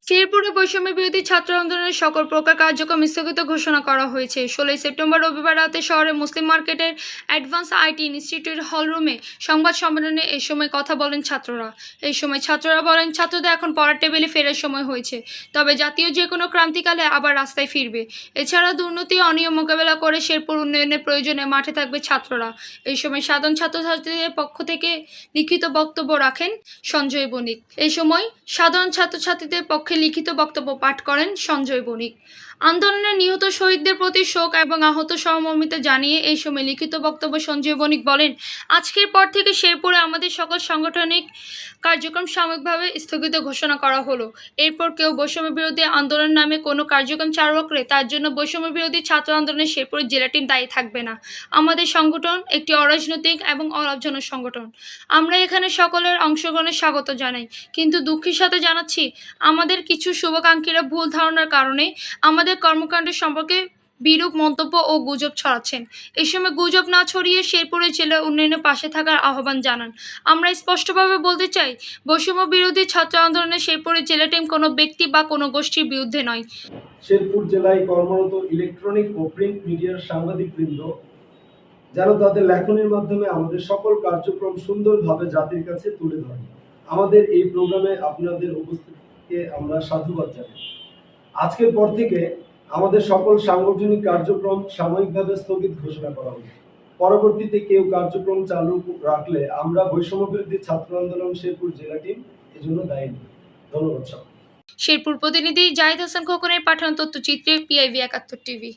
শেরপুরে বৈষম্য বিরোধী ছাত্র আন্দোলনের সকল প্রকার কার্যক্রম স্থগিত ঘোষণা করা হয়েছে। 16 সেপ্টেম্বর রবিবার রাতে শহরের মুসলিম মার্কেটের অ্যাডভান্স আইটি ইনস্টিটিউট হলরুমে সংবাদ সম্মেলনে এ সময় কথা বলেন ছাত্ররা। এই সময় ছাত্ররা বলেন, ছাত্রদের এখন পড়ার টেবিলে ফেরার সময় হয়েছে, তবে জাতীয় যে কোনো ক্রান্তিকালে আবার রাস্তায় ফিরবে। এছাড়া দুর্নীতি ও অনিয়ম মোকাবেলা করে শেরপুর উন্নয়নের প্রয়োজনে মাঠে থাকবে ছাত্ররা। এই সময় সাধারণ ছাত্রছাত্রীদের পক্ষ থেকে লিখিত বক্তব্য রাখেন সঞ্জয় বণিক। এই সময় সাধারণ ছাত্রছাত্রীদের পক্ষে লিখিত বক্তব্য পাঠ করেন সঞ্জয় বণিক। আন্দোলনে নিহত শহীদদের প্রতি শোক এবং আহত সহমর্মিতা জানিয়ে এই সময় লিখিত বক্তব্য সঞ্জয় বণিক বলেন, আজকের পর থেকে শেরপুরে আমাদের সকল সাংগঠনিক কার্যক্রম সাময়িকভাবে স্থগিত ঘোষণা করা হলো। এরপর কেউ বৈষম্য বিরোধী আন্দোলন নামে কোনো কার্যক্রম চালু রাখলে তার জন্য বৈষম্য বিরোধী ছাত্র আন্দোলনের শেরপুরের জেলা টিম দায়ী থাকবে না। আমাদের সংগঠন একটি অরাজনৈতিক এবং অলাভজনক সংগঠন। আমরা এখানে সকলের অংশগ্রহণের স্বাগত জানাই, কিন্তু দুঃখের সাথে জানাচ্ছি আমাদের কিছু শুভাকাঙ্ক্ষীরা ভুল ধারণার কারণে আমাদের কর্মকাণ্ড সম্পর্কে বিরূপ মন্তব্য ও গুজব ছড়াচ্ছেন। এই সময় গুজব না ছড়িয়ে শেরপুরের জেলা উন্নয়নের পাশে থাকার আহ্বান জানান। আমরা স্পষ্টভাবে বলতে চাই, বৈষম্য বিরোধী ছাত্র আন্দোলনে শেরপুরের জেলা টিম কোনো ব্যক্তি বা কোনো গোষ্ঠীর বিরুদ্ধে নয়। শেরপুর জেলায় কর্মরত ইলেকট্রনিক ও প্রিন্ট মিডিয়ার সাংবাদিকবৃন্দ যেন তাদের লেখনের মাধ্যমে আমাদের সকল কার্যক্রম সুন্দরভাবে জাতির কাছে তুলে ধরে। আমাদের এই প্রোগ্রামে আপনাদের উপস্থিতিকে আমরা সাধুবাদ জানাই। আজকের পর থেকে আমাদের সকল সাংগঠনিক কার্যক্রম সাময়িকভাবে স্থগিত ঘোষণা করা হবে। পরবর্তীতে কেউ কার্যক্রম চালু রাখলে আমরা বৈষম্য বিরোধী ছাত্র আন্দোলন শেরপুর জেলা টিম এজন্য দায়ী নই। ধন্যবাদ। শেরপুর প্রতিনিধি জাহিদ হাসান খোকনের পাঠানো তথ্যচিত্রে PIV 71 টিভি।